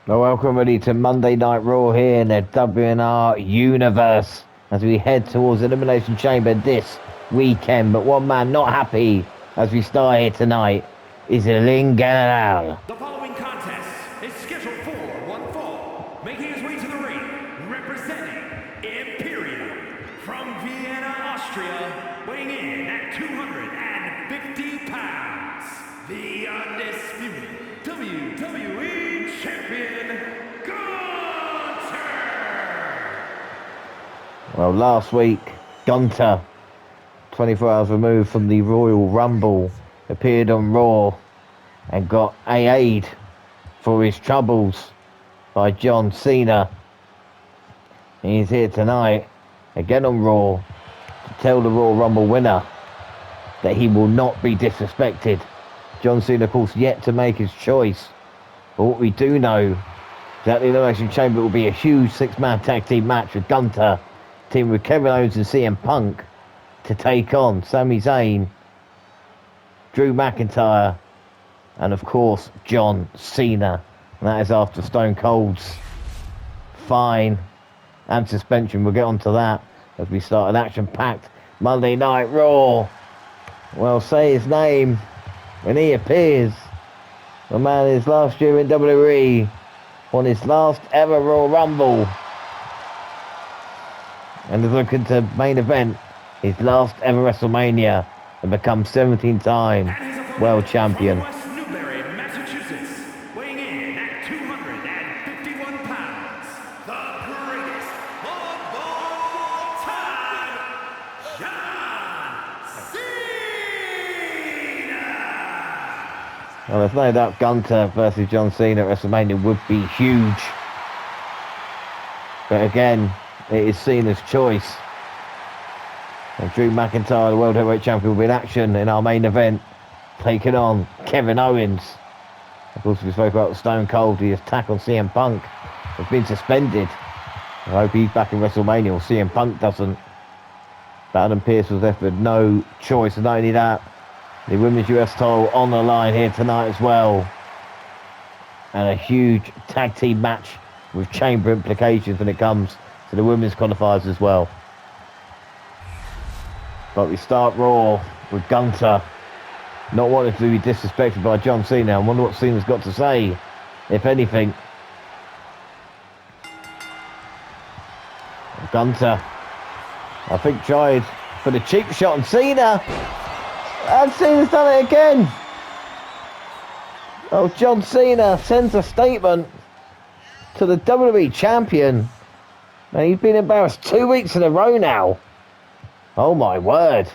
Well, welcome everybody to Monday Night Raw here in the WNR Universe as we head towards Elimination Chamber this weekend. But one man not happy as we start here tonight is Ling General. The following contest is scheduled for one fall, making his way to the ring, representing Imperium from Vienna, Austria, weighing in at 250 pounds, the undisputed WWE Champion, Gunther! Well, last week, Gunther, 24 hours removed from the Royal Rumble, appeared on Raw and got AA'd for his troubles by John Cena. He's here tonight, again on Raw, to tell the Royal Rumble winner that he will not be disrespected. John Cena, of course, yet to make his choice. But what we do know is that the Elimination Chamber will be a huge six-man tag team match with Gunther, teaming with Kevin Owens and CM Punk to take on Sami Zayn, Drew McIntyre, and of course John Cena. And that is after Stone Cold's fine and suspension. We'll get onto that as we start an action-packed Monday Night Raw. Well, say his name when he appears. The man is last year in WWE, won his last ever Royal Rumble, and is looking to main event his last ever WrestleMania and become 17-time world champion. West Newbury, Massachusetts, weighing in at 251 pounds, the greatest of all time, John Cena! Well, there's no doubt Gunther versus John Cena at WrestleMania would be huge. But again, it is Cena's choice. And Drew McIntyre, the World Heavyweight Champion, will be in action in our main event, taking on Kevin Owens. Of course, we spoke about Stone Cold, his attack on CM Punk has been suspended. I hope he's back in WrestleMania, or CM Punk doesn't. But Adam Pearce was left with no choice, and not only that, the Women's US title on the line here tonight as well. And a huge tag team match with chamber implications when it comes to the women's qualifiers as well. But we start Raw with Gunther not wanting to be disrespected by John Cena. I wonder what Cena's got to say, if anything. Gunther, I think, tried for the cheap shot on Cena. And Cena's done it again. Oh, John Cena sends a statement to the WWE Champion. And he's been embarrassed 2 weeks in a row now. Oh my word.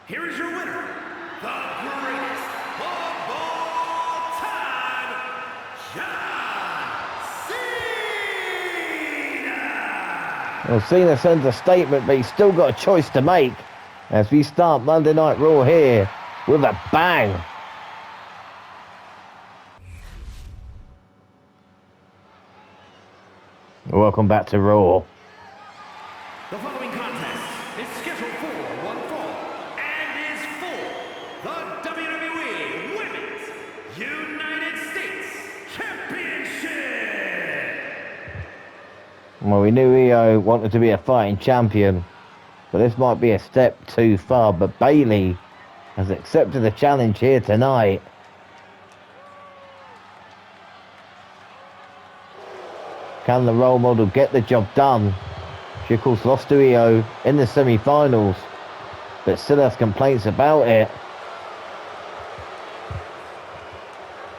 Here is your winner, the greatest of all time, John Cena! Well, Cena sends a statement, but he's still got a choice to make as we start Monday Night Raw here with a bang. Welcome back to Raw. The following contest is scheduled for one fall and is for the WWE Women's United States Championship. Well, we knew Iyo wanted to be a fighting champion, but this might be a step too far. But Bayley has accepted the challenge here tonight. Can the role model get the job done? She, of course, lost to Iyo in the semi-finals, but still has complaints about it.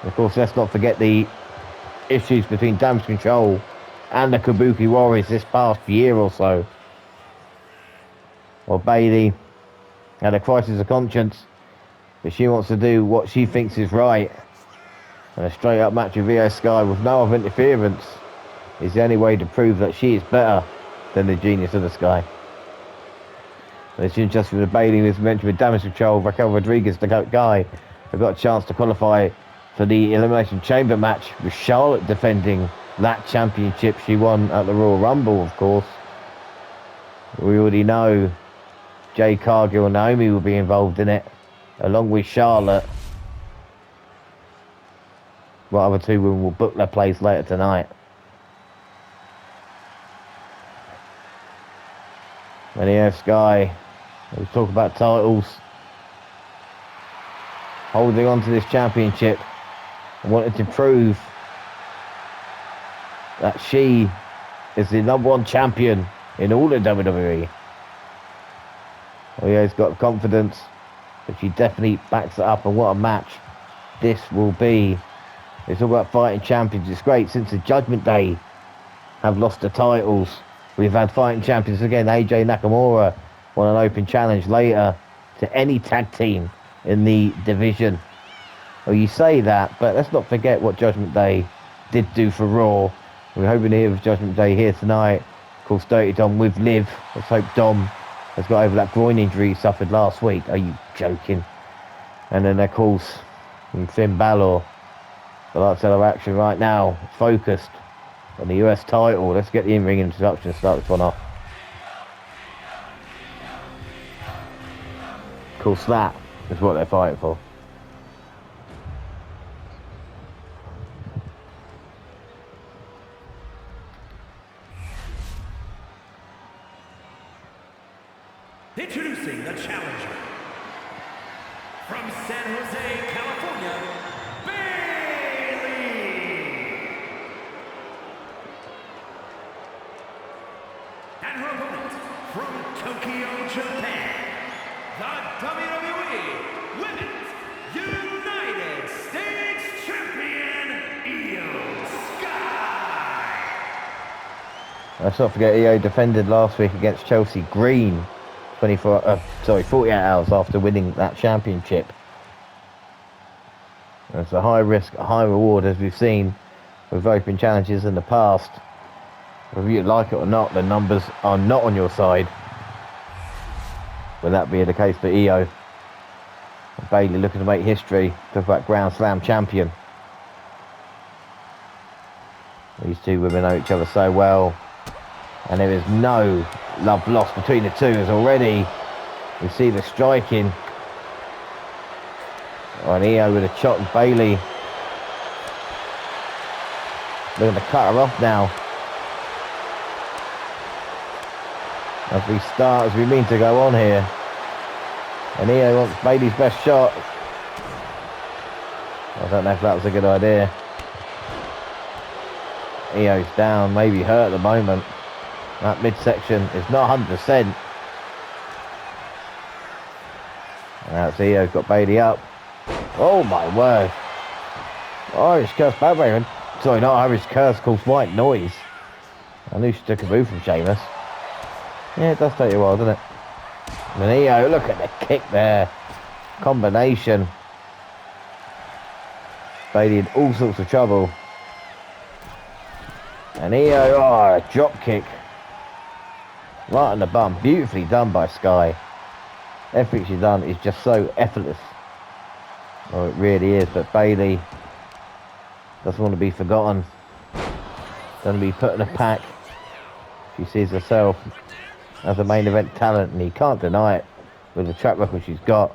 Of course, let's not forget the issues between Damage Ctrl and the Kabuki Warriors this past year or so. Well, Bayley had a crisis of conscience, but she wants to do what she thinks is right. And a straight-up match with Iyo Sky with no other interference is the only way to prove that she is better than the genius of the Sky. But it's interesting with Bayley, as mentioned with Damage Ctrl, Raquel Rodriquez, the guy, who got a chance to qualify for the Elimination Chamber match with Charlotte defending that championship she won at the Royal Rumble, of course. We already know Jade Cargill and Naomi will be involved in it, along with Charlotte. what other two women will book their place later tonight. And Iyo Sky, we talk about titles, holding on to this championship and wanted to prove that she is the #1 champion in all of WWE. Iyo's got confidence, but she definitely backs it up, and what a match this will be. It's all about fighting champions. It's great since the Judgment Day have lost the titles. We've had fighting champions again. AJ Nakamura won an open challenge later to any tag team in the division. Well, you say that, but let's not forget what Judgment Day did do for Raw. We're hoping to hear of Judgment Day here tonight. Of course, Dirty Dom with Liv. Let's hope Dom has got over that groin injury he suffered last week. Are you joking? And then, of course, Finn Balor. The lights out of action right now, focused on the US title. Let's get the in-ring introduction and start this one off. Of course, that is what they're fighting for. Introducing the challenger from San Jose, California, Bayley. And her opponent from Tokyo, Japan, the WWE Women's United States Champion, Iyo Sky. Let's not forget Iyo defended last week against Chelsea Green. 48 hours after winning that championship. It's a high risk, a high reward, as we've seen with open challenges in the past. Whether you like it or not, the numbers are not on your side. Will that be the case for Iyo? Bayley looking to make history. Talk about Grand Slam champion. These two women know each other so well. And there is no love lost between the two, as already we see the striking. And Iyo with a shot, and Bayley looking to cut her off now. As we mean to go on here. And Iyo wants Bayley's best shot. I don't know if that was a good idea. Iyo's down, maybe hurt at the moment. That midsection is not 100%. And now it's Iyo's got Bayley up. Oh my word. Irish curse backbreaker. Sorry, not Irish curse, called white noise. I knew she took a move from Sheamus. Yeah, it does take you a while, doesn't it? And Iyo, look at the kick there. Combination. Bayley in all sorts of trouble. And Iyo, oh, a drop kick. Right on the bum. Beautifully done by Sky. Everything she's done is just so effortless. Oh, it really is. But Bayley doesn't want to be forgotten. Doesn't want to be put in a pack. She sees herself as a main event talent, and he can't deny it with the track record she's got.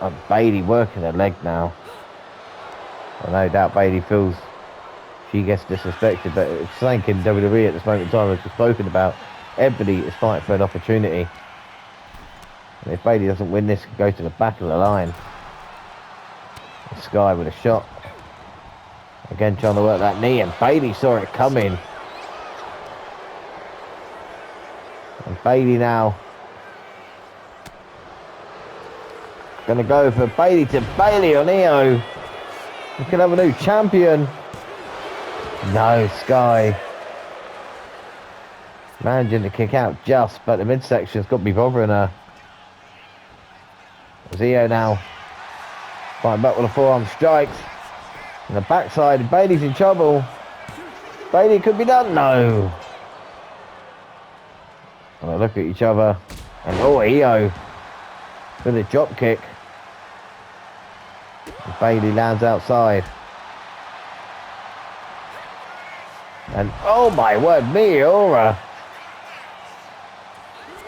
And Bayley working her leg now. Well, no doubt Bayley feels she gets disrespected, but it's something in WWE at this moment in time, as we've spoken about. Everybody is fighting for an opportunity. And if Bayley doesn't win this, go to the back of the line. And Sky with a shot. Again, trying to work that knee, and Bayley saw it coming. And Bayley now gonna go for Bayley to Bayley on Iyo. We can have a new champion. No, Sky managing to kick out just, but the midsection's got to be bothering her. Iyo now fighting back with a forearm strikes. And the backside, Bayley's in trouble. Bayley could be done. No. And they look at each other. And oh, Iyo with a drop kick. And Bayley lands outside. And oh my word, Miura.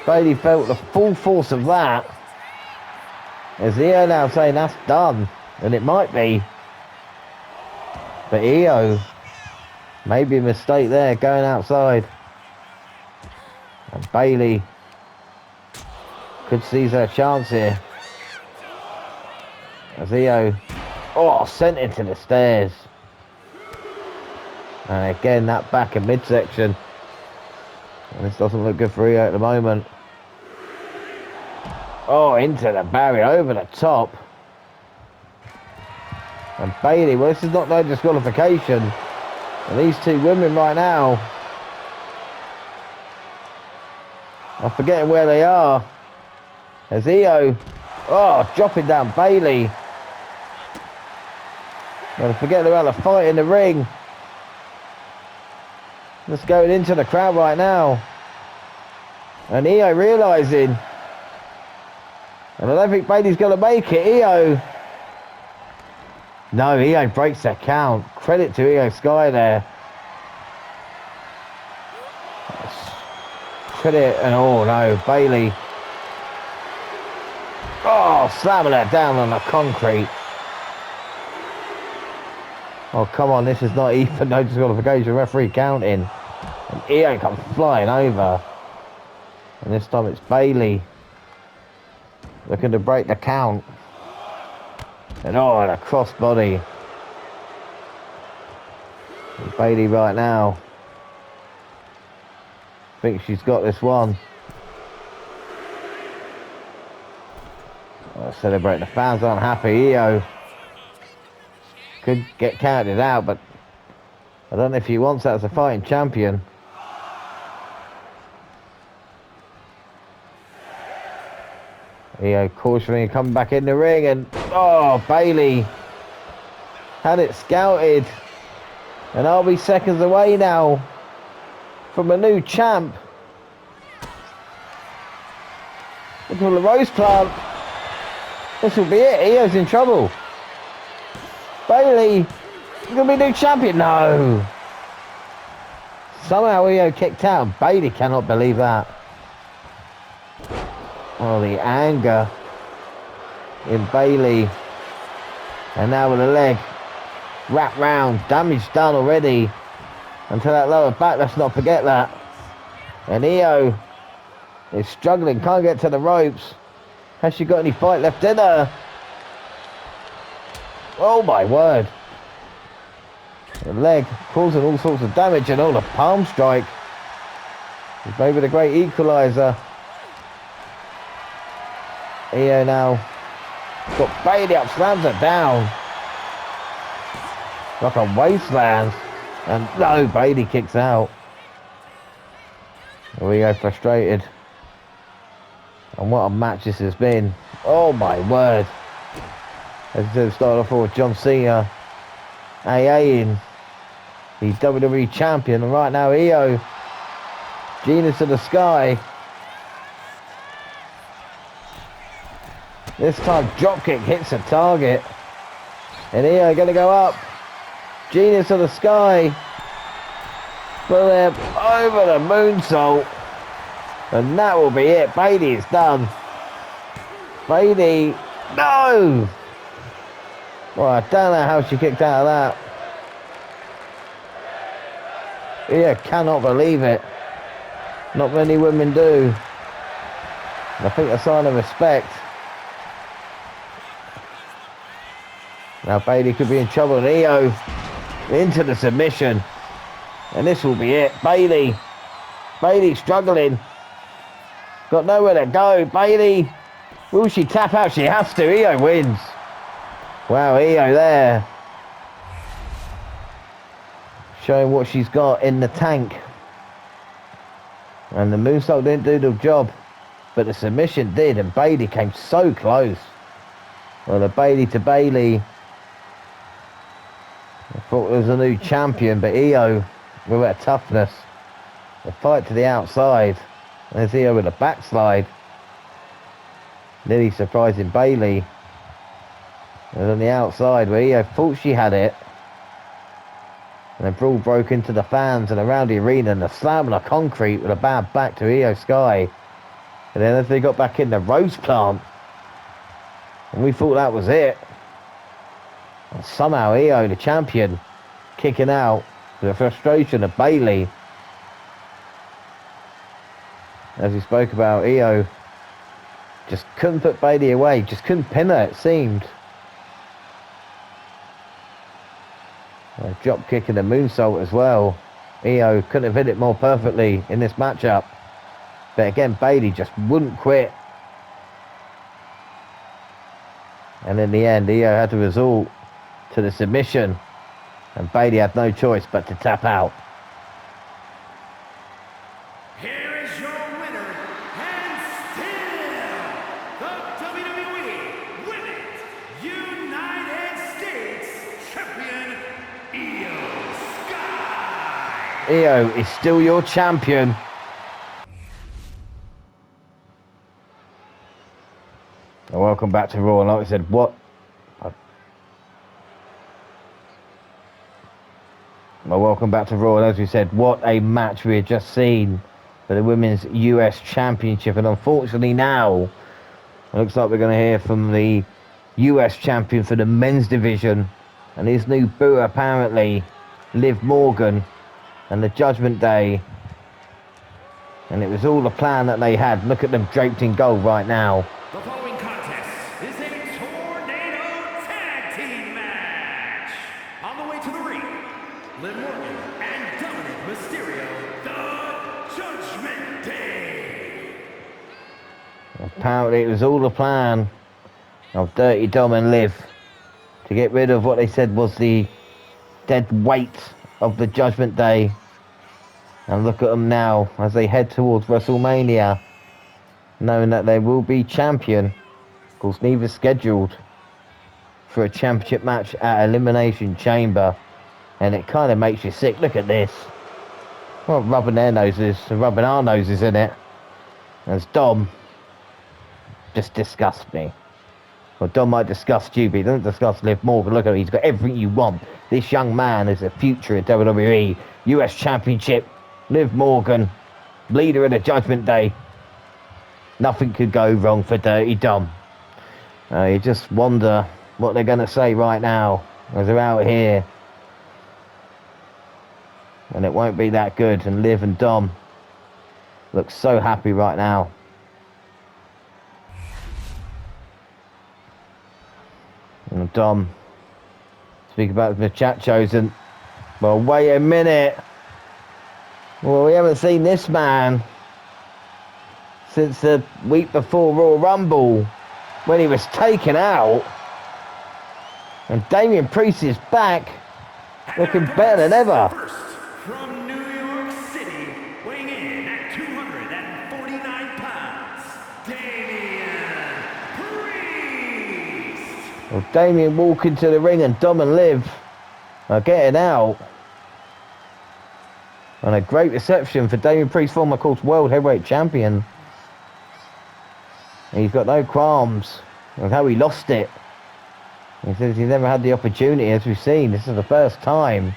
Bayley felt the full force of that. As Iyo now saying that's done. And it might be. But Iyo, maybe a mistake there, going outside. And Bayley could seize her chance here. As Iyo, sent into the stairs. And again, that back and midsection. And this doesn't look good for Iyo at the moment. Oh, into the barrier, over the top. And Bayley, well, this is not no disqualification. And these two women right now are forgetting where they are. As Iyo, dropping down Bayley. And forgetting about the fight in the ring. Just going into the crowd right now. And Iyo realising. And I don't think Bayley's going to make it. Iyo. No, Iyo breaks that count. Credit to Iyo Sky there. Credit and no, Bayley. Slamming her down on the concrete. Oh, come on, this is not even no disqualification. Referee counting. And Iyo comes flying over. And this time it's Bayley looking to break the count. And and a crossbody. And Bayley right now thinks she's got this one. Celebrate. The fans aren't happy. Iyo could get counted out, but I don't know if he wants that as a fighting champion. Iyo cautioning, coming back in the ring, and Bayley had it scouted, and I'll be seconds away now from a new champ. Look at the rose plant. This will be it. Iyo's in trouble. Bayley, you're going to be new champion. No. Somehow Iyo kicked out. Bayley cannot believe that. Oh, the anger in Bayley. And now with the leg wrapped round. Damage done already. Until that lower back, let's not forget that. And Iyo is struggling, can't get to the ropes. Has she got any fight left in her? Oh my word. The leg causing all sorts of damage, and the palm strike. Maybe the great equalizer. Iyo now got Bayley up, slams her down. Like a wasteland. And no, Bayley kicks out. Iyo frustrated. And what a match this has been. Oh my word. As I said, started off with John Cena AAing the WWE Champion, and right now Iyo, genius of the sky. This time dropkick hits the target. And Iyo gonna go up. Genius of the sky. But they're over the moonsault. And that will be it. Bayley is done. Bayley, no! Well, I don't know how she kicked out of that. Iyo cannot believe it. Not many women do. And I think a sign of respect. Now Bayley could be in trouble, and Iyo into the submission. And this will be it. Bayley struggling. Got nowhere to go. Bayley, will she tap out? She has to. Iyo wins. Wow, Iyo there. Showing what she's got in the tank. And the moonsault didn't do the job, but the submission did, and Bayley came so close. Well, the Bayley to Bayley. I thought it was a new champion, but Iyo with her toughness. The fight to the outside. There's Iyo with a backslide. Nearly surprising Bayley. And on the outside where Iyo thought she had it. And the brawl broke into the fans and around the arena, and the slam on the concrete with a bad back to Iyo Sky. And then as they got back in, the rose plant. And we thought that was it. And somehow Iyo, the champion, kicking out to the frustration of Bayley. As we spoke about, Iyo just couldn't put Bayley away, just couldn't pin her, it seemed. A drop kick and a moonsault as well. Iyo couldn't have hit it more perfectly in this matchup. But again, Bayley just wouldn't quit. And in the end, Iyo had to resort to the submission. And Bayley had no choice but to tap out. Here is your winner, and still the WWE Women's United States Champion, Iyo Sky. Iyo is still your champion. And welcome back to Raw. And like I said, welcome back to Raw. And as we said, what a match we had just seen for the Women's US Championship. And unfortunately now, it looks like we're going to hear from the US Champion for the men's division. And his new boo, apparently, Liv Morgan. And the Judgment Day. And it was all the plan that they had. Look at them draped in gold right now. The following contest is a tornado tag team match. On the way to the ring, Liv Morgan and Dominic Mysterio, the Judgment Day. Apparently it was all the plan of Dirty Dom and Liv to get rid of what they said was the dead weight of the Judgment Day. And look at them now as they head towards WrestleMania, knowing that they will be champion. Of course, neither scheduled for a championship match at Elimination Chamber. And it kind of makes you sick. Look at this. Well, rubbing their noses, rubbing our noses in it. As Dom just disgusts me. Well, Dom might disgust you, but he doesn't disgust Liv Morgan. Look at him, he's got everything you want. This young man is a future in WWE US Championship. Liv Morgan, leader of the Judgment Day. Nothing could go wrong for Dirty Dom. You just wonder what they're going to say right now as they're out here. And it won't be that good. And Liv and Dom look so happy right now. And Dom, speak about the chat chosen. Well, wait a minute. Well, we haven't seen this man since the week before Royal Rumble when he was taken out. And Damian Priest is back, looking better than ever. First, from New York City, weighing in at 249 pounds, Damian Priest. Well, Damian walking to the ring and Dom and Liv are getting out. And a great reception for Damian Priest, former, of course, World Heavyweight Champion. He's got no qualms of how he lost it. He says he's never had the opportunity, as we've seen. This is the first time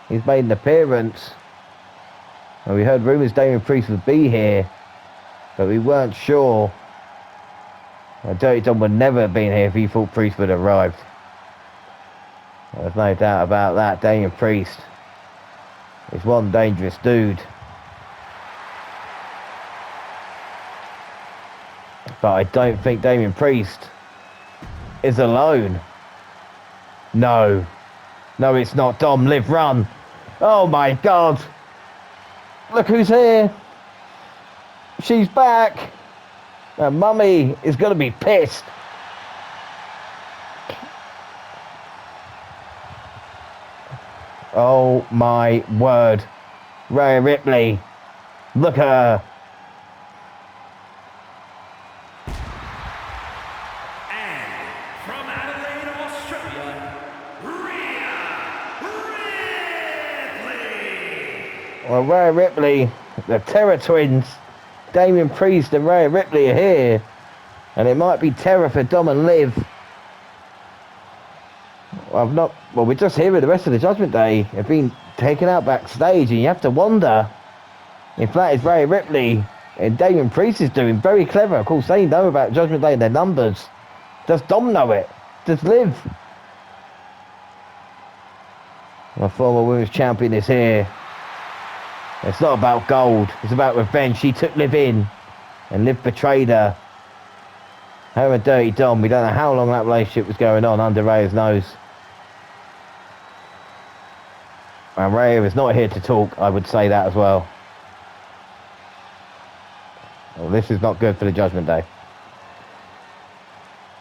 he's made an appearance. And we heard rumours Damian Priest would be here, but we weren't sure. Dirty Dom would never have been here if he thought Priest would have arrived. There's no doubt about that. Damian Priest is one dangerous dude. But I don't think Damian Priest is alone. No. No, it's not. Dom, Liv, run. Oh my God. Look who's here. She's back. And Mummy is going to be pissed. Oh my word. Rhea Ripley. Look at her. And from Adelaide, Australia, Rhea Ripley. Well, Rhea Ripley, the Terror Twins, Damian Priest and Rhea Ripley are here. And it might be terror for Dom and Liv. Well, we're just hearing the rest of the Judgment Day have been taken out backstage, and you have to wonder if that is Rhea Ripley and Damian Priest is doing. Very clever. Of course, they know about Judgment Day and their numbers. Does Dom know it? Does Liv? The former women's champion is here. It's not about gold. It's about revenge. She took Liv in, and Liv betrayed her. Her and Dirty Dom. We don't know how long that relationship was going on under Rhea's nose. And Rhea is not here to talk. I would say that as well. Well, this is not good for the Judgment Day.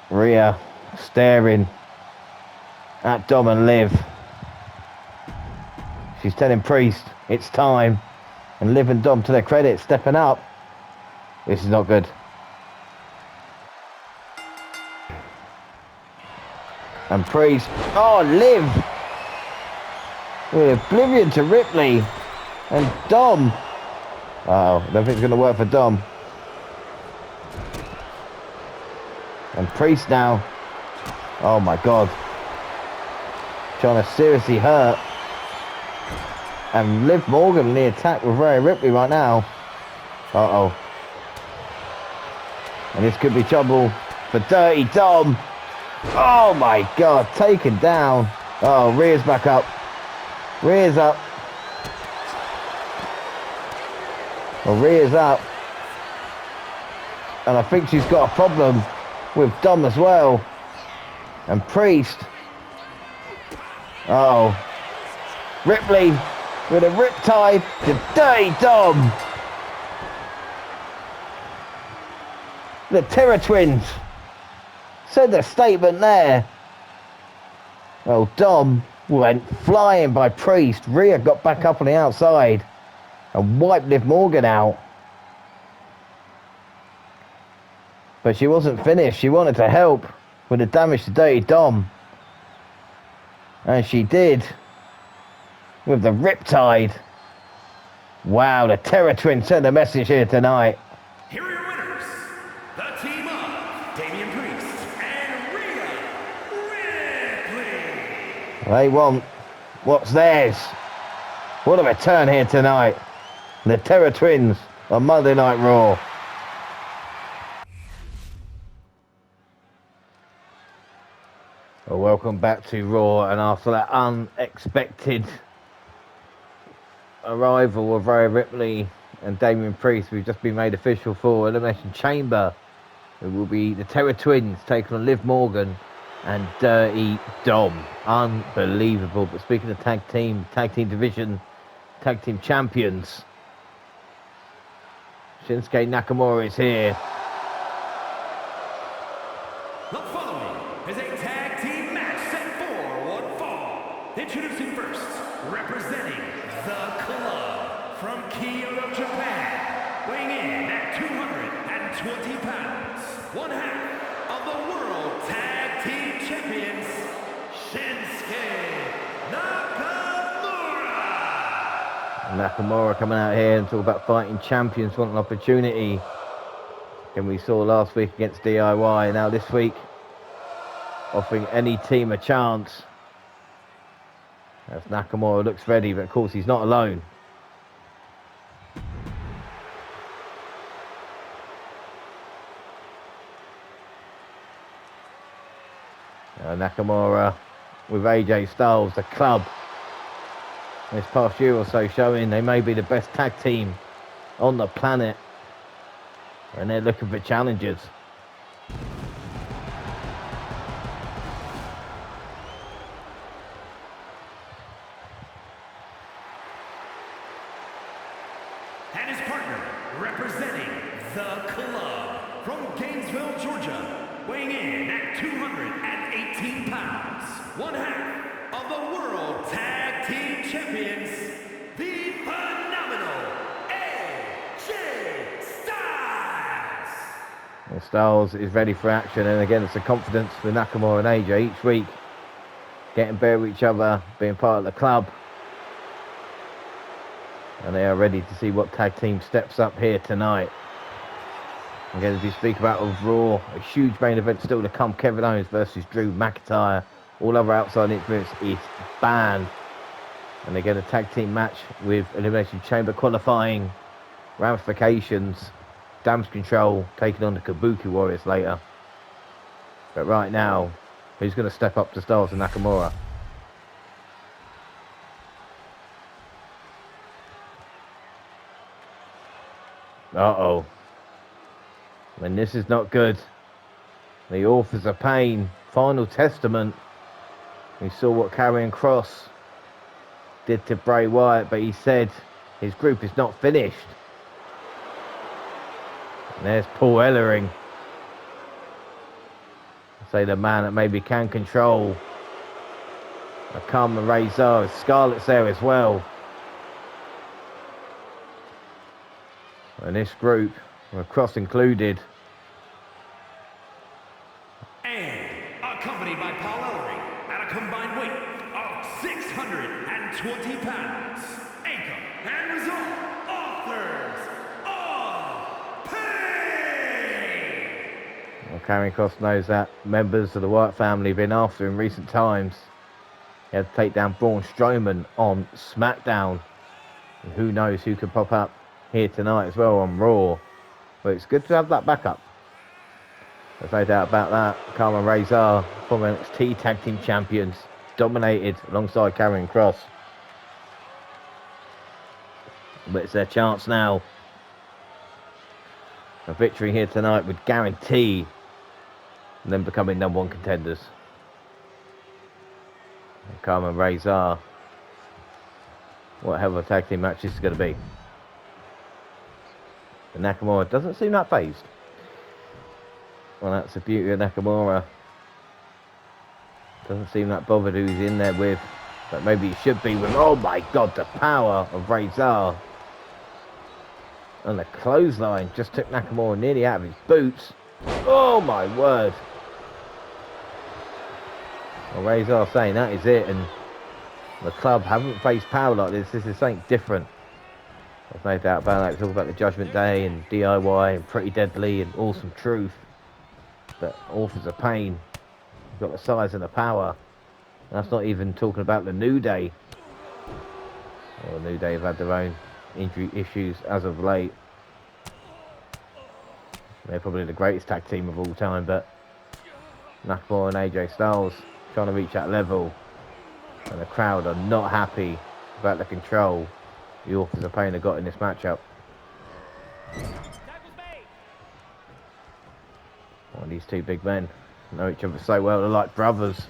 Rhea staring at Dom and Liv. She's telling Priest it's time. And Liv and Dom, to their credit, stepping up. This is not good. And Priest. Oh, Liv! With oblivion to Ripley. And Dom. Uh-oh, I don't think it's going to work for Dom. And Priest now. Oh my God. Trying to seriously hurt. And Liv Morgan in the attack with Rhea Ripley right now. Uh-oh. And this could be trouble for Dirty Dom. Oh my God, taken down. Oh, Rhea's back up. Rhea's up. Well, Rhea's up. And I think she's got a problem with Dom as well. And Priest. Uh oh. Ripley with a riptide to Dirty Dom. The Terror Twins said the statement there. Well, Dom went flying by Priest. Rhea got back up on the outside and wiped Liv Morgan out. But she wasn't finished. She wanted to help with the damage to Dirty Dom. And she did. With the Riptide. Wow, the Terror Twins sent a message here tonight. Here are your winners. The team of Damian Priest and Rhea Ripley. They want what's theirs. What a return here tonight. The Terror Twins on Monday Night Raw. Well, welcome back to Raw, and after that unexpected arrival of Rhea Ripley and Damian Priest, we've just been made official for Elimination Chamber. It will be the Terror Twins taking on Liv Morgan and Dirty Dom. Unbelievable. But speaking of tag team division, tag team champions, Shinsuke Nakamura is here. The following is a tag team match set for one fall. Introducing first, representing the club from Kyoto, Japan, weighing in at 220 pounds, one half of the World Tag Team Champions, Shinsuke Nakamura. Nakamura coming out here and talk about fighting champions, want an opportunity. And we saw last week against DIY, now this week offering any team a chance. As Nakamura looks ready, but of course he's not alone. Nakamura with AJ Styles, the club, this past year or so, showing they may be the best tag team on the planet. And they're looking for challengers. And his partner, representing the club from Gainesville, Georgia, weighing in at 218 pounds, one half of the World Tag Team Champions, the phenomenal AJ Styles. And Styles is ready for action, and again it's the confidence with Nakamura and AJ each week, getting better with each other, being part of the club. And they are ready to see what tag team steps up here tonight. Again, as we speak about of Raw, a huge main event still to come. Kevin Owens versus Drew McIntyre. All other outside influence is banned. And again, a tag team match with Elimination Chamber qualifying ramifications. Damage Ctrl taking on the Kabuki Warriors later. But right now, who's going to step up to Styles and Nakamura? Uh-oh. And this is not good. The Authors of Pain, Final Testament. We saw what Karrion Kross did to Bray Wyatt, but he said his group is not finished. And there's Paul Ellering. Say the man that maybe can control. Nakamura and Razor. Scarlett's there as well. And this group, with Kross included. And accompanied by Paul Ellering at a combined weight of 620 pounds. Anchor and result, Authors of Pain! Well, Karrion Kross knows that members of the Wyatt family have been after in recent times. He had to take down Braun Strowman on SmackDown. And who knows who could pop up here tonight as well on Raw. But it's good to have that backup. There's no doubt about that. Nakamura and Razor, former NXT Tag Team Champions, dominated alongside Karrion Kross. But it's their chance now. A victory here tonight would guarantee them becoming #1 contenders. Nakamura and Razor. What hell of a tag team match this is going to be. And Nakamura doesn't seem that phased. Well, that's the beauty of Nakamura. Doesn't seem that bothered who he's in there with. But maybe he should be with, oh my god, the power of Razor. And the clothesline just took Nakamura nearly out of his boots. Oh my word. Well, Razor saying that is it. And the club haven't faced power like this. This is something different. There's no doubt about that. We talk about the Judgment Day and DIY and Pretty Deadly and Awesome Truth. But Authors of Pain, you've got the size and the power. And that's not even talking about the New Day. Well, the New Day have had their own injury issues as of late. They're probably the greatest tag team of all time, but Nakamura and AJ Styles trying to reach that level. And the crowd are not happy about the control the Authors of Pain have got in this matchup. Well, these two big men know each other so well, they're like brothers.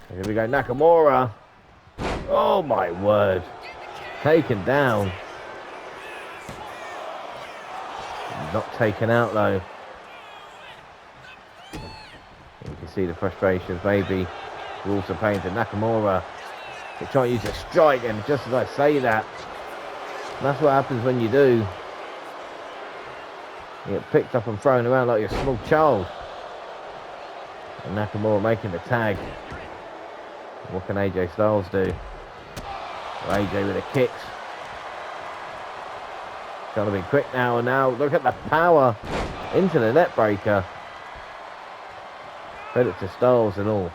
Here we go, Nakamura. Oh my word. Taken down. Not taken out though. You can see the frustrations maybe. Authors of Pain to Nakamura. They try to use a strike, and just as I say that, that's what happens when you do. You get picked up and thrown around like you're a small child. And Nakamura making the tag. What can AJ Styles do? Well, AJ with the kicks. Trying to be quick now, and now look at the power into the net breaker. Credit to Styles and all.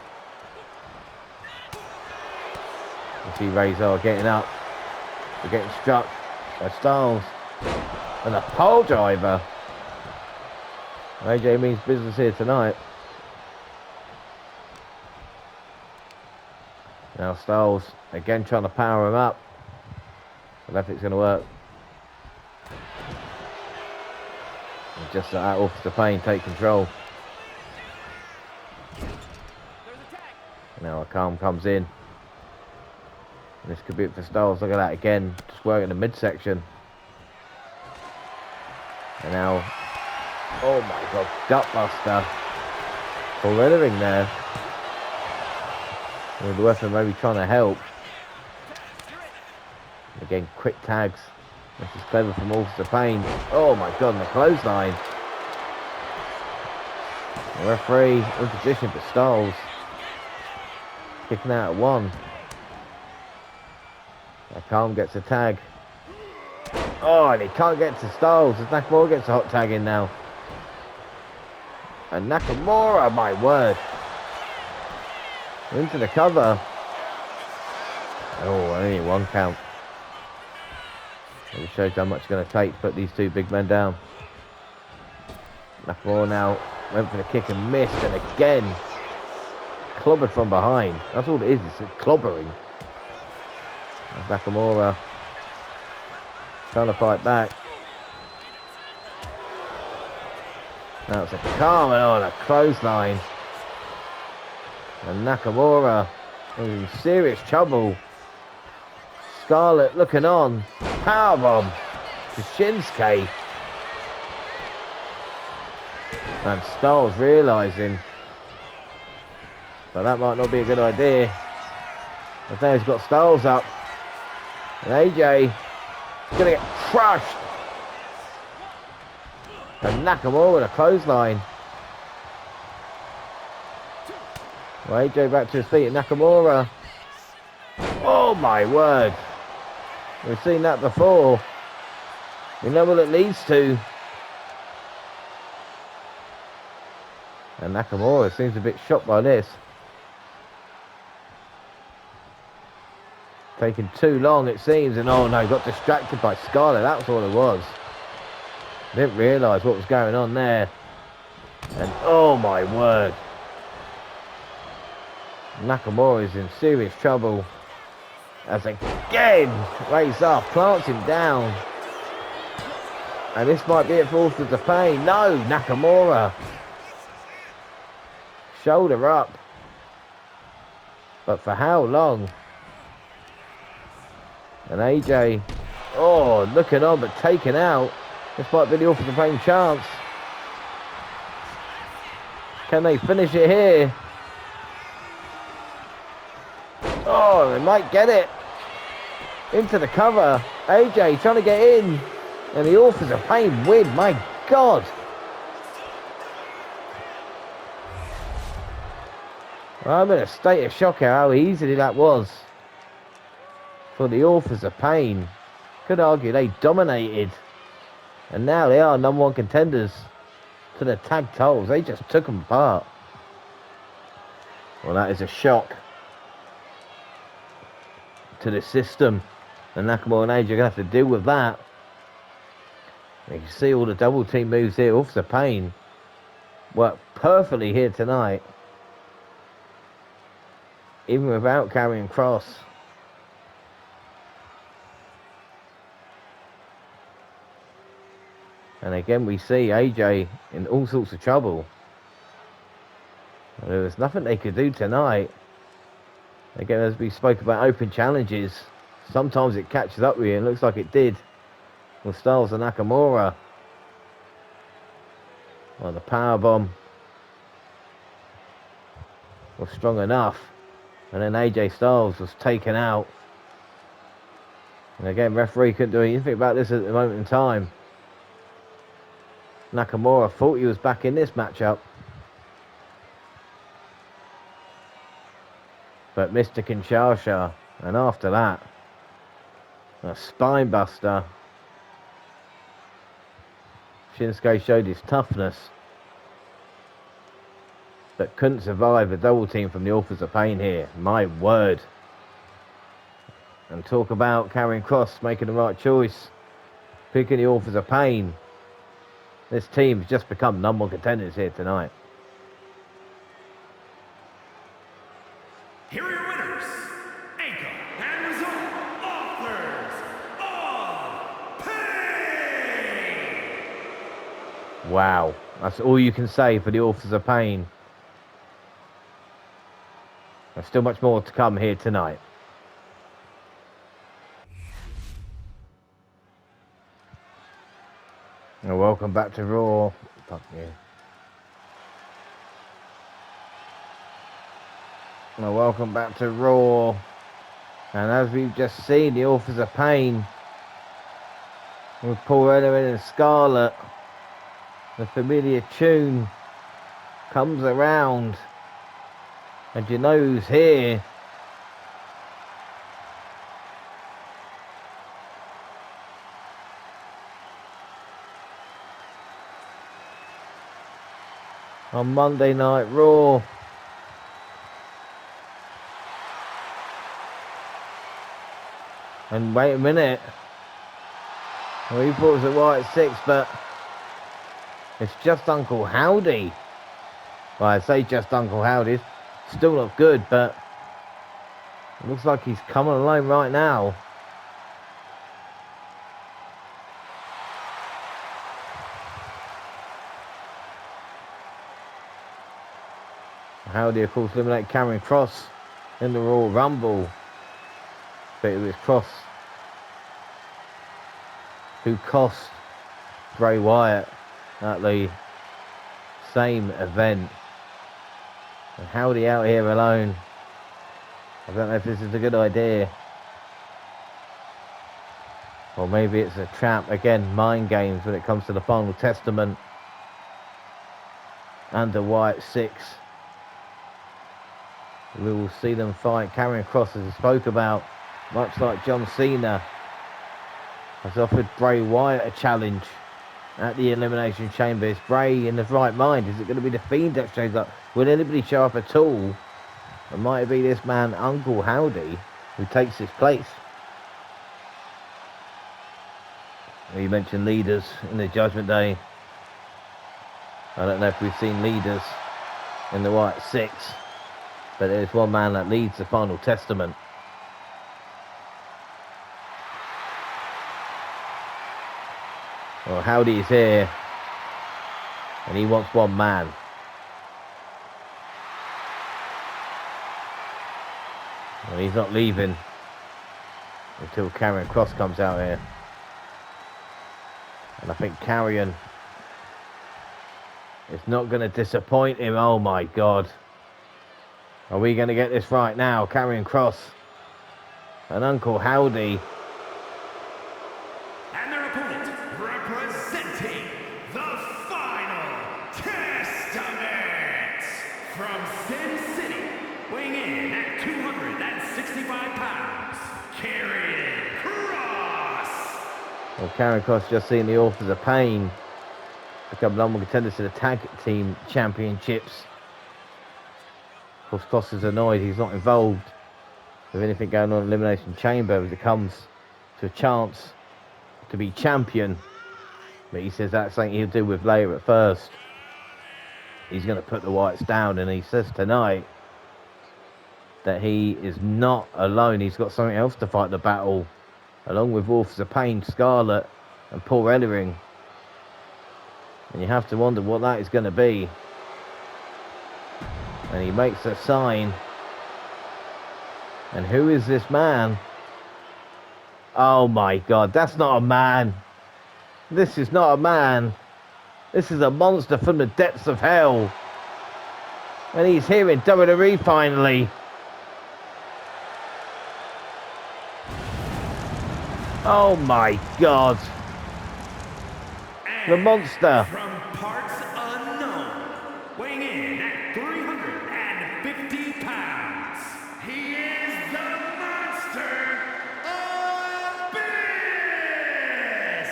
You see Razor getting up. They're getting struck by Styles. And a pole driver. AJ means business here tonight. Now Styles again trying to power him up. I don't know if it's going to work. And just like that, Authors of Pain take control. Now a calm comes in. And this could be it for Styles. Look at that again. Just working the midsection. And now, oh my god, gutbuster. Paul Ellering there. With the weapon maybe trying to help. Again, quick tags. This is clever from Authors of Pain. Oh my god, and the clothesline. The referee in position for Styles. Kicking out at one. Calm gets a tag. Oh, and he can't get to Styles as Nakamura gets a hot tag in now. And Nakamura, my word. Into the cover. Oh, only one count. It shows how much it's going to take to put these two big men down. Nakamura now went for the kick and missed, and again clobbered from behind. That's all it is, it's clobbering. Nakamura trying to fight back. That's a Carmen on a clothesline. And Nakamura is in serious trouble. Scarlett looking on. Powerbomb to Shinsuke. And Styles realising that that might not be a good idea. But there he's got Styles up. And AJ is going to get crushed. And Nakamura with a clothesline. Well, AJ back to his feet. Nakamura. Oh my word. We've seen that before. We know what it leads to. And Nakamura seems a bit shocked by this. Taking too long, it seems. And oh no, got distracted by Scarlett. That's all it was. Didn't realise what was going on there. And oh my word. Nakamura is in serious trouble. As again, raised up, plants him down. And this might be it for Authors of Pain. No, Nakamura. Shoulder up. But for how long? And AJ, oh, looking on but taken out. This might be the Authors of Pain chance. Can they finish it here? Oh, they might get it. Into the cover. AJ trying to get in. And the Authors of Pain win. My God. Well, I'm in a state of shock at how easy that was. For the Authors of Pain. Could argue they dominated. And now they are number one contenders to the tag titles. They just took them apart. Well, that is a shock to the system. And Nakamura and AJ are going to have to deal with that. You can see all the double team moves here. Authors of Pain work perfectly here tonight. Even without Karrion Kross. And again we see AJ in all sorts of trouble. There was nothing they could do tonight. Again, as we spoke about open challenges, sometimes it catches up with you, and it looks like it did with Styles and Nakamura. Well, the powerbomb was strong enough. And then AJ Styles was taken out. And again, referee couldn't do anything about this at the moment in time. Nakamura thought he was back in this matchup. But Mr. Kinshasa, and after that, a spine buster. Shinsuke showed his toughness, but couldn't survive a double team from the Authors of Pain here. My word. And talk about Karrion Kross making the right choice, picking the Authors of Pain. This team's just become number one contenders here tonight. Here are your winners, Anchor and result, Authors of Pain! Wow, that's all you can say for the Authors of Pain. There's still much more to come here tonight. And welcome back to Raw. Fuck you. Well, welcome back to Raw. And as we've just seen, the Authors of Pain with Paul Ellering and Scarlett, the familiar tune comes around. And you know who's here. On Monday Night Raw. And wait a minute. Well, he thought it was a Wyatt 6, but it's just Uncle Howdy. Well, I say just Uncle Howdy. Still not good, but it looks like he's coming alone right now. Howdy, of course, eliminated Karrion Kross in the Royal Rumble. But it was Kross who cost Bray Wyatt at the same event. And Howdy out here alone. I don't know if this is a good idea. Or maybe it's a trap. Again, mind games when it comes to the Final Testament. And the Wyatt 6. We will see them fight. Karrion Kross, as I spoke about, much like John Cena, has offered Bray Wyatt a challenge at the Elimination Chamber. Is Bray in the right mind? Is it going to be the Fiend that shows up? Will anybody show up at all? Or might it be this man, Uncle Howdy, who takes his place? You mentioned leaders in the Judgment Day. I don't know if we've seen leaders in the Wyatt 6, but there's one man that leads the Final Testament. Well, Howdy is here, and he wants one man. Well, he's not leaving until Karrion Kross comes out here. And I think Karrion is not going to disappoint him. Oh my God. Are we going to get this right now? Karrion Kross and Uncle Howdy. And their opponent, representing the Final Testament from Sin City, weighing in at 265 pounds, Karrion Kross. Well, Karrion Kross just seen the Authors of Pain become number one contenders to the Tag Team Championships. Of course, Kross is annoyed he's not involved with anything going on in Elimination Chamber as it comes to a chance to be champion. But he says that's something he'll do with later at first. He's going to put the Wyatts down, and he says tonight that he is not alone. He's got something else to fight the battle, along with Authors of Pain, Scarlett, and Paul Ellering. And you have to wonder what that is going to be. And he makes a sign. And who is this man? Oh my God, that's not a man. This is not a man. This is a monster from the depths of hell. And he's here in WWE finally. Oh my God. The monster. From parts unknown, weighing in at 350 pounds, he is the Monster Abyss!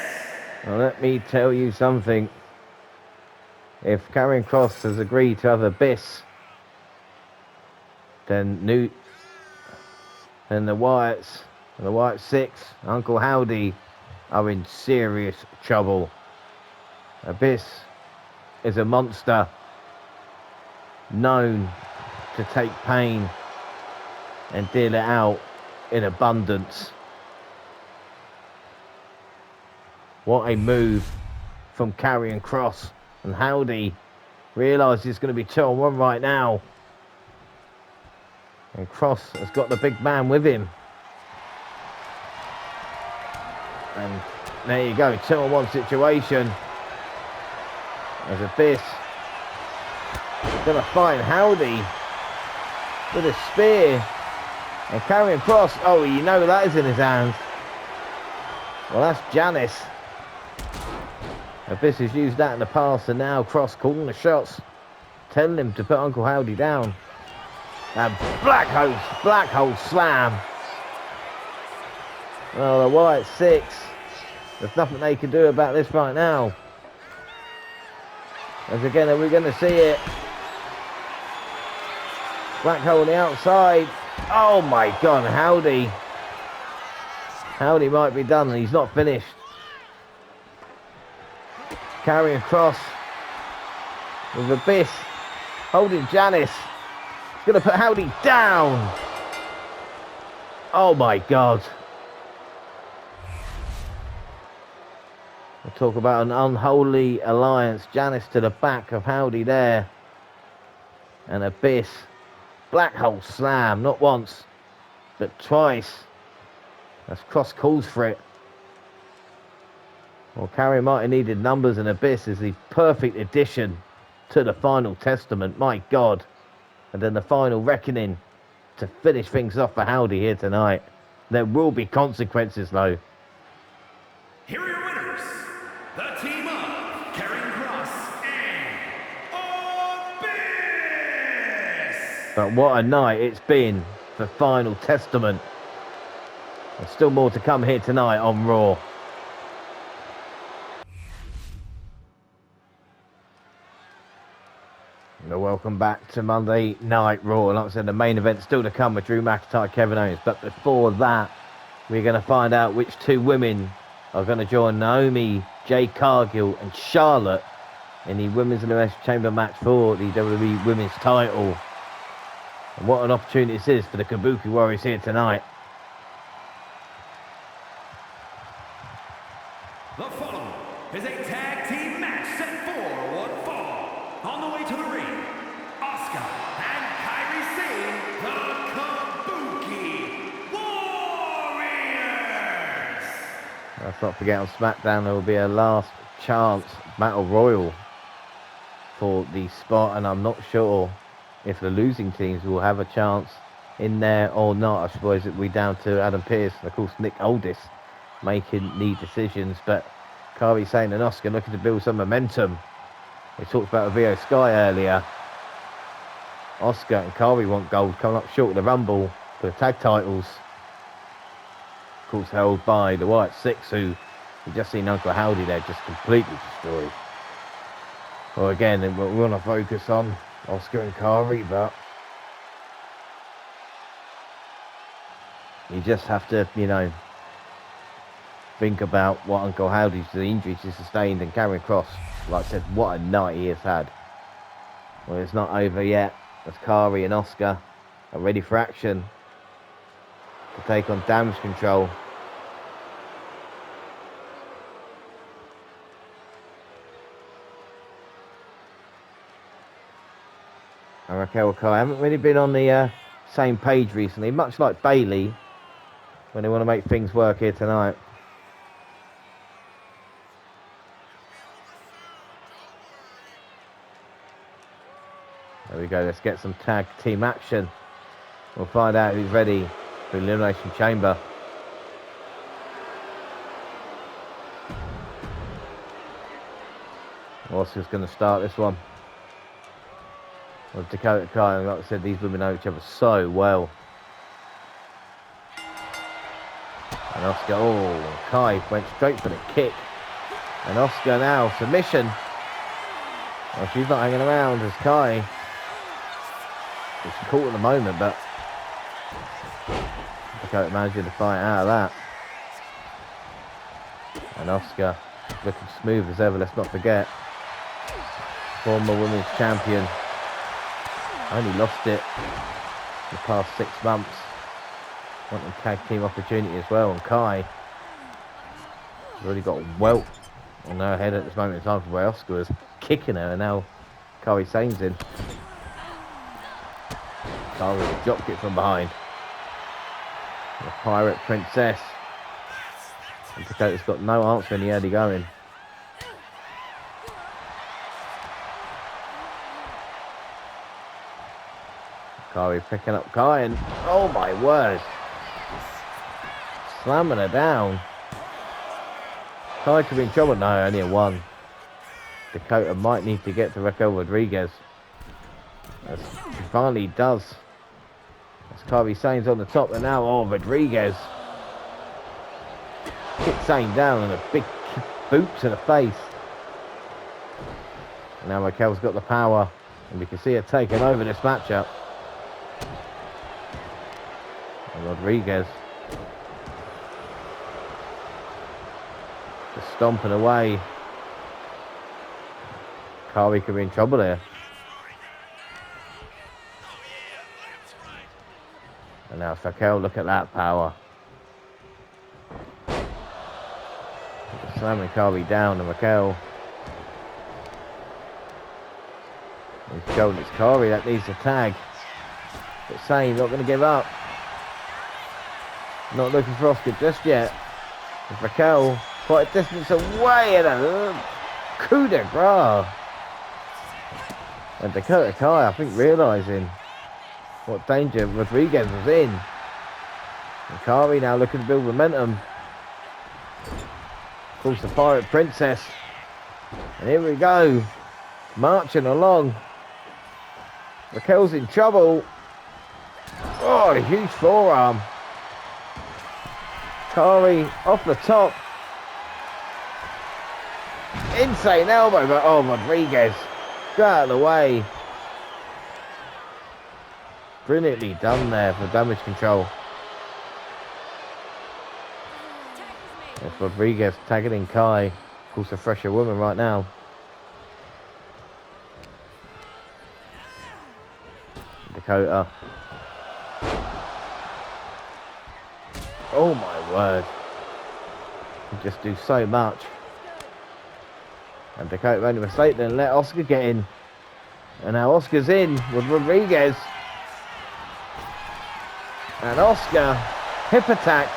Well, let me tell you something. If Karrion Kross has agreed to have Abyss, then the Wyatts and the Wyatt 6, Uncle Howdy, are in serious trouble. Abyss is a monster known to take pain and deal it out in abundance. What a move from Karrion Kross, and Howdy realises it's going to be 2-on-1 right now. And Kross has got the big man with him. And there you go, 2-on-1 situation. As Abyss gonna find Howdy with a spear, and Karrion Kross, oh, you know that is in his hands. Well, that's Janice. Abyss has used that in the past, and now Kross calling the shots, telling him to put Uncle Howdy down. And black hole slam. Well, the Wyatt 6, there's nothing they can do about this right now. As again, are we going to see it? Black hole on the outside. Oh my God, Howdy. Howdy might be done, and he's not finished. Karrion Kross with Abyss holding Janice. He's going to put Howdy down. Oh my God. We'll talk about an unholy alliance. Janice to the back of Howdy there. and Abyss. Black hole slam, not once, but twice. As Kross calls for it. Well, Karrion might have needed numbers, and Abyss is the perfect addition to the final testament. My God. And then the final reckoning to finish things off for Howdy here tonight. There will be consequences, though. Here are your winners, the team of Karrion Kross and Abyss! But what a night it's been for Final Testament. There's still more to come here tonight on Raw. And welcome back to Monday Night Raw. Like I said, the main event still to come with Drew McIntyre, Kevin Owens. But before that, we're going to find out which two women are going to join Naomi, Jade Cargill and Charlotte in the Women's Elimination Chamber match for the WWE Women's title. And what an opportunity this is for the Kabuki Warriors here tonight. The following is a tag team match set for one fall. On the way to the ring, Asuka and Kari Sane, the Kabuki Warriors. Let's not forget on SmackDown there will be a last chance battle royal for the spot, and I'm not sure if the losing teams will have a chance in there or not. I suppose it will be down to Adam Pearce and of course Nick Aldis making the decisions, but Kari Sane and Asuka looking to build some momentum. We talked about Iyo Sky earlier. Asuka and Kari want gold, coming up short of the Rumble for the tag titles. Of course held by the Wyatt Six, who we've just seen Uncle Howdy there just completely destroyed. Well, again, we want to focus on Asuka and Kari, but you just have to, you know, think about what Uncle Howdy's, the injuries he sustained, and Karrion Kross, like I said, what a night he has had. Well, it's not over yet, as Kari and Asuka are ready for action to take on Damage Ctrl. And Raquel and Kai haven't really been on the same page recently, much like Bayley, when they want to make things work here tonight. There we go, let's get some tag team action. We'll find out who's ready for the Elimination Chamber. Asuka's going to start this one. With Dakota Kai, like I said, these women know each other so well. And Asuka, oh, Kai went straight for the kick. And Asuka now, submission. Well, she's not hanging around as Kai. She's caught at the moment, but Dakota managing to fight out of that. And Asuka looking smooth as ever, let's not forget. Former Women's Champion. Only lost it in the past 6 months. Wanting tag team opportunity as well. And Kai has already got a welt on her head at this moment in time for where Asuka was kicking her, and now Kari Sane's in. Kari with a drop kick from behind. The Pirate Princess. And Dakota's got no answer in the early going. Kari picking up Kai, and oh my word, slamming her down. Kai could be in trouble. No, only a one. Dakota might need to get to Raquel Rodriquez, as she finally does. As Kari Sane's on the top, and now Rodriguez kicks Sane down, and a big boot to the face. And now Raquel's got the power, and we can see her taking over this matchup. Rodriguez just stomping away. Kari could be in trouble there. And now Raquel, look at that power. Just slamming Kari down, and Raquel is Golden, it's Kari that needs the tag. But Sane not going to give up. Not looking for Asuka just yet. With Raquel quite a distance away and a coup de grace. And Dakota Kai, I think, realising what danger Rodriquez was in. And Kari now looking to build momentum. Of course, the Pirate Princess. And here we go. Marching along. Raquel's in trouble. Oh, a huge forearm. Kari off the top. Insane elbow, but oh, Rodriquez. Go out of the way. Brilliantly done there for Damage Ctrl. It's Rodriquez tagging in Kai. Of course, a fresher woman right now. Dakota. Oh my word. You just do so much. And Dakota made a mistake then let Asuka get in. And now Asuka's in with Rodriquez. And Asuka, hip attack.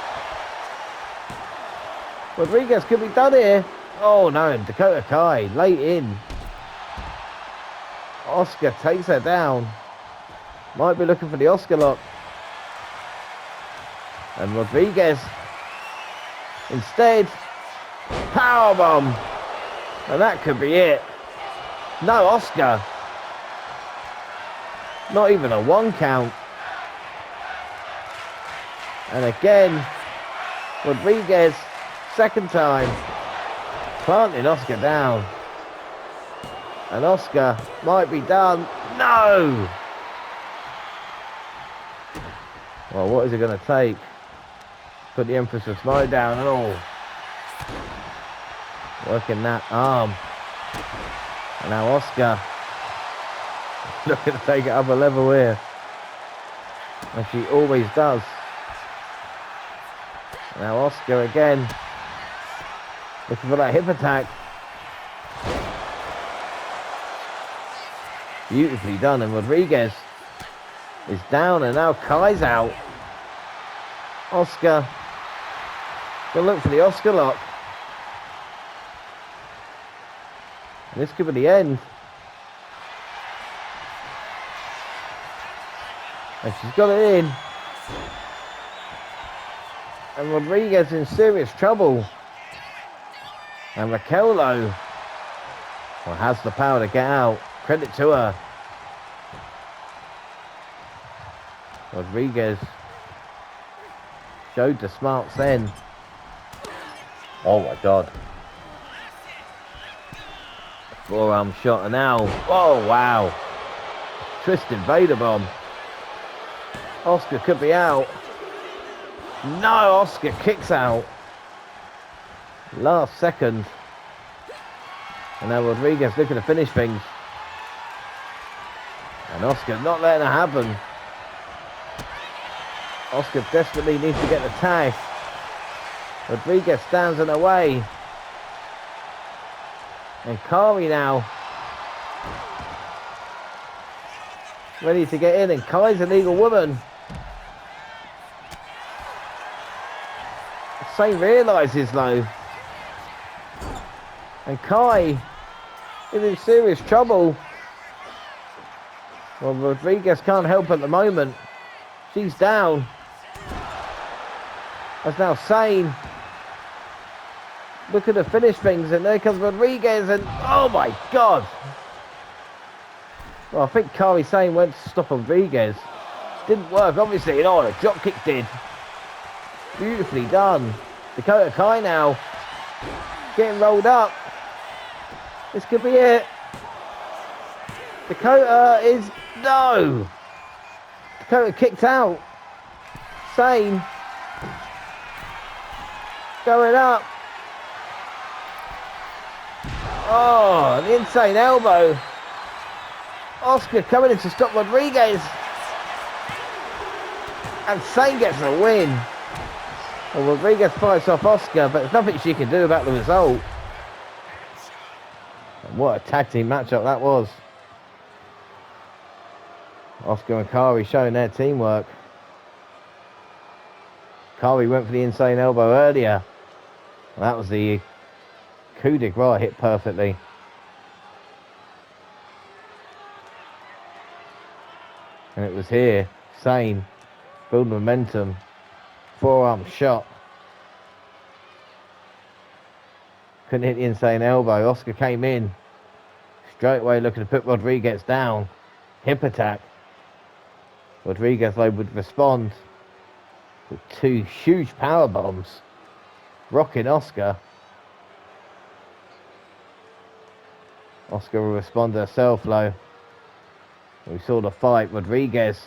Rodriquez could be done here. Oh no, Dakota Kai late in. Asuka takes her down. Might be looking for the Asuka lock. And Rodriquez instead powerbomb. And that could be it. No Asuka. Not even a 1 count. And again, Rodriquez, second time, planting Asuka down. And Asuka might be done. No! Well, what is it going to take? Put the Empress Snow down and all. Working that arm. And now Asuka looking to take it up a level here. As she always does. Now Asuka again. Looking for that hip attack. Beautifully done. And Rodriquez is down and now Kai's out. Asuka. Gonna look for the Asuka lock. And this could be the end. And she's got it in. And Rodriquez in serious trouble. And Raquel, though, well, has the power to get out. Credit to her. Rodriquez showed the smarts then. Oh my God. Forearm shot and now. Oh wow. Twisted Vader bomb. Asuka could be out. No, Asuka kicks out. Last second. And now Rodriquez looking to finish things. And Asuka not letting it happen. Asuka desperately needs to get the tag. Rodriquez stands in the way. And Kari now ready to get in, and Kai's a legal woman. Sane realises though. And Kai is in serious trouble. Well, Rodriquez can't help at the moment. She's down. That's now Sane looking to finish things, and there comes Rodriquez, and oh my God. Well, I think Kari Sane went to stop Rodriquez. Didn't work, obviously. No, the drop kick did. Beautifully done. Dakota Kai now getting rolled up. This could be it. Dakota is no. Dakota kicked out. Sane going up. Oh, the insane elbow. Asuka coming in to stop Rodriquez. And Sane gets a win. Well, Rodriquez fights off Asuka, but there's nothing she can do about the result. And what a tag team matchup that was. Asuka and Kari showing their teamwork. Kari went for the insane elbow earlier. And that was the coup de grace hit perfectly. And it was here. Sane. Build momentum. Forearm shot. Couldn't hit the insane elbow. Asuka came in. Straight away looking to put Rodriquez down. Hip attack. Rodriquez though would respond with two huge power bombs. Rocking Asuka. Asuka will respond herself though. We saw the fight. Rodriquez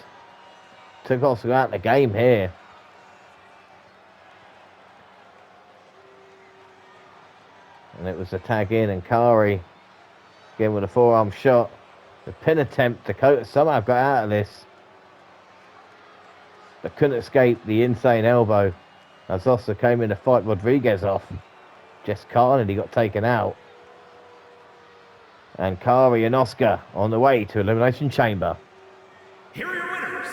took Asuka out of the game here. And it was a tag in, and Kari again with a forearm shot. The pin attempt. Dakota somehow got out of this, but couldn't escape the insane elbow as Asuka came in to fight Rodriquez off. Just Carney got taken out. And Kari and Asuka on the way to Elimination Chamber. Here are your winners,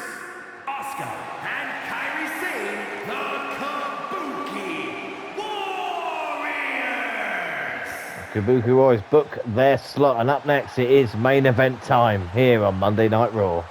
Asuka and Kari Sane, the Kabuki Warriors. Kabuki Warriors book their slot, and up next it is main event time here on Monday Night Raw.